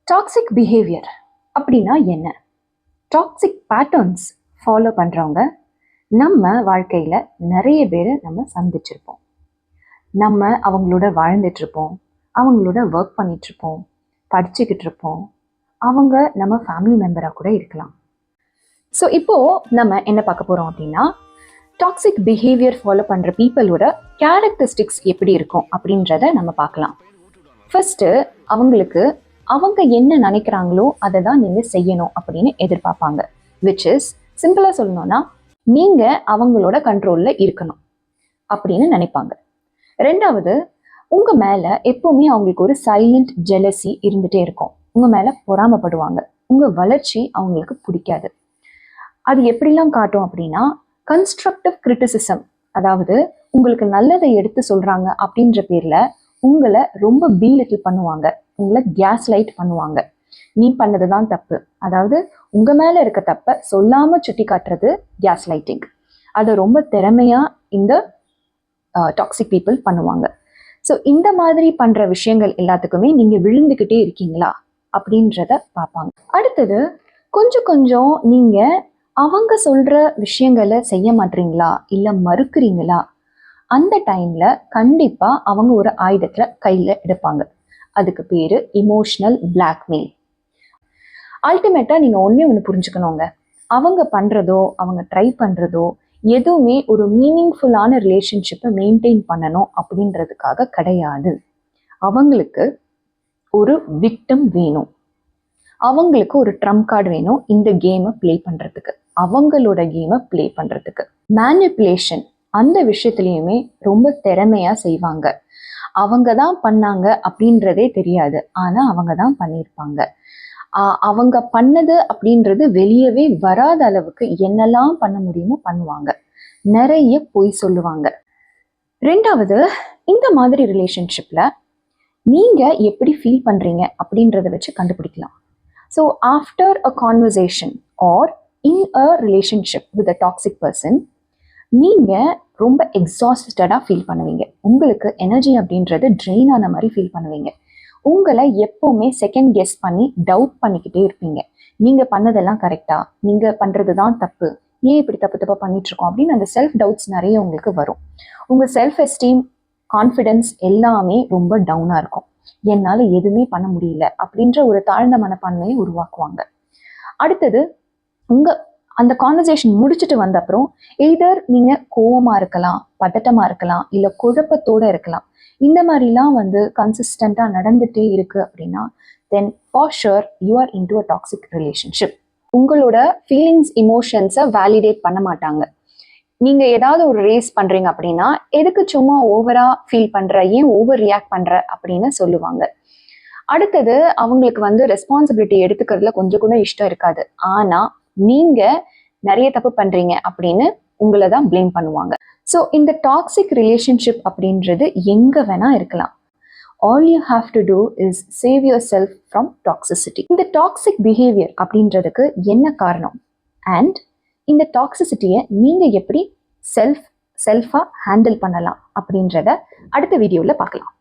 Toxic behaviour அப்படின்னா என்ன? Toxic patterns follow பண்ணுறவங்க நம்ம வாழ்க்கையில் நிறைய பேர் நம்ம சந்திச்சிருப்போம். நம்ம அவங்களோட வாழ்ந்துட்டுருப்போம், அவங்களோட ஒர்க் பண்ணிகிட்ருப்போம், படிச்சுக்கிட்டு இருப்போம். அவங்க நம்ம ஃபேமிலி மெம்பராக கூட இருக்கலாம். ஸோ இப்போது நம்ம என்ன பார்க்க போகிறோம் அப்படின்னா, டாக்ஸிக் பிஹேவியர் ஃபாலோ பண்ணுற பீப்புளோட கேரக்டரிஸ்டிக்ஸ் எப்படி இருக்கும் அப்படின்றத நம்ம பார்க்கலாம். ஃபர்ஸ்ட்டு, அவங்களுக்கு அவங்க என்ன நினைக்கிறாங்களோ அதை தான் நீங்கள் செய்யணும் அப்படின்னு எதிர்பார்ப்பாங்க. விச் இஸ் சிம்பிளாக சொல்லணும்னா, நீங்கள் அவங்களோட கண்ட்ரோலில் இருக்கணும் அப்படின்னு நினைப்பாங்க. ரெண்டாவது, உங்கள் மேலே எப்போவுமே அவங்களுக்கு ஒரு சைலண்ட் ஜெலசி இருந்துகிட்டே இருக்கும். உங்கள் மேலே பொறாமப்படுவாங்க. உங்கள் வளர்ச்சி அவங்களுக்கு பிடிக்காது. அது எப்படிலாம் காட்டும் அப்படின்னா, கன்ஸ்ட்ரக்டிவ் கிரிட்டிசிசம், அதாவது உங்களுக்கு நல்லதை எடுத்து சொல்கிறாங்க அப்படின்ற பேரில் உங்களை ரொம்ப பீலிட்டில் பண்ணுவாங்க, உங்களை கேஸ் லைட் பண்ணுவாங்க. நீ பண்ணது தான் தப்பு, அதாவது உங்கள் மேலே இருக்க தப்பை சொல்லாமல் சுட்டி காட்டுறது கேஸ் லைட்டிங். அதை ரொம்ப திறமையாக இந்த டாக்ஸிக் பீப்புள் பண்ணுவாங்க. ஸோ இந்த மாதிரி பண்ணுற விஷயங்கள் எல்லாத்துக்குமே நீங்கள் விழுந்துக்கிட்டே இருக்கீங்களா அப்படின்றத பார்ப்பாங்க. அடுத்தது, கொஞ்சம் கொஞ்சம் நீங்கள் அவங்க சொல்கிற விஷயங்களை செய்ய மாட்டீங்களா இல்லை மறுக்கிறீங்களா, அந்த டைமில் கண்டிப்பாக அவங்க ஒரு ஆயுதத்தை கையில் எடுப்பாங்க. அதுக்கு பேர் இமோஷ்னல் பிளாக்மெயில். அல்டிமேட்டாக நீங்கள் ஒன்று புரிஞ்சுக்கணுங்க, அவங்க பண்ணுறதோ அவங்க ட்ரை பண்ணுறதோ எதுவுமே ஒரு மீனிங்ஃபுல்லான ரிலேஷன்ஷிப்பை மெயின்டைன் பண்ணணும் அப்படின்றதுக்காக கிடையாது. அவங்களுக்கு ஒரு விக்டம் வேணும், அவங்களுக்கு ஒரு ட்ரம்ப் கார்டு வேணும் இந்த கேமை ப்ளே பண்ணுறதுக்கு, அவங்களோட கேமை ப்ளே பண்ணுறதுக்கு. மேனிப்புலேஷன் அந்த விஷயத்துலையுமே ரொம்ப திறமையாக செய்வாங்க. அவங்க தான் பண்ணாங்க அப்படின்றதே தெரியாது, ஆனால் அவங்க தான் பண்ணியிருப்பாங்க. அவங்க பண்ணது அப்படின்றது வெளியவே வராத அளவுக்கு என்னெல்லாம் பண்ண முடியுமோ பண்ணுவாங்க. நிறைய பொய் சொல்லுவாங்க. ரெண்டாவது, இந்த மாதிரி ரிலேஷன்ஷிப்பில் நீங்கள் எப்படி ஃபீல் பண்ணுறீங்க அப்படின்றத வச்சு கண்டுபிடிக்கலாம். So after a conversation or in a relationship with a toxic person, நீங்கள் ரொம்ப எக்ஸாஸ்டடாக ஃபீல் பண்ணுவீங்க. உங்களுக்கு எனர்ஜி அப்படின்றது ட்ரெயின் ஆன மாதிரி ஃபீல் பண்ணுவீங்க. உங்களை எப்போவுமே செகண்ட் கெஸ் பண்ணி டவுட் பண்ணிக்கிட்டே இருப்பீங்க. நீங்கள் பண்ணதெல்லாம் கரெக்டாக, நீங்கள் பண்ணுறது தான் தப்பு, ஏன் இப்படி தப்பாக பண்ணிகிட்ருக்கோம் அப்படின்னு அந்த செல்ஃப் டவுட்ஸ் நிறைய உங்களுக்கு வரும். உங்கள் செல்ஃப் எஸ்டீம், கான்ஃபிடென்ஸ் எல்லாமே ரொம்ப டவுனாக இருக்கும். என்னால் எதுவுமே பண்ண முடியல அப்படின்ற ஒரு தாழ்ந்த மனப்பான்மையை உருவாக்குவாங்க. அடுத்தது, உங்கள் அந்த கான்வர்சேஷன் முடிச்சுட்டு வந்த அப்புறம் எய்தர் நீங்கள் கோவமாக இருக்கலாம், பதட்டமாக இருக்கலாம், இல்லை குழப்பத்தோடு இருக்கலாம். இந்த மாதிரிலாம் கன்சிஸ்டண்ட்டாக நடந்துகிட்டே இருக்குது அப்படின்னா தென் for sure you are into a toxic relationship. உங்களோட ஃபீலிங்ஸ், இமோஷன்ஸை வேலிடேட் பண்ண மாட்டாங்க. நீங்கள் ஏதாவது ஒரு ரேஸ் பண்ணுறீங்க அப்படின்னா எதுக்கு சும்மா ஓவராக ஃபீல் பண்ணுற, ஏன் ஓவர் ரியாக்ட் பண்ணுற அப்படின்னு சொல்லுவாங்க. அடுத்தது, அவங்களுக்கு ரெஸ்பான்சிபிலிட்டி எடுத்துக்கிறதுல கொஞ்சம் கூட இஷ்டம் இருக்காது. ஆனால் நீங்கள் நிறைய தப்பு பண்ணுறீங்க அப்படின்னு உங்களை தான் ப்ளேம் பண்ணுவாங்க. ஸோ இந்த டாக்ஸிக் ரிலேஷன்ஷிப் அப்படின்றது எங்கே வேணால் இருக்கலாம். All you have to do is save yourself from toxicity. இந்த டாக்ஸிக் பிஹேவியர் அப்படின்றதுக்கு என்ன காரணம் அண்ட் இந்த டாக்ஸிசிட்டியை நீங்கள் எப்படி செல்ஃபாக ஹேண்டில் பண்ணலாம் அப்படின்றத அடுத்த வீடியோவில் பார்க்கலாம்.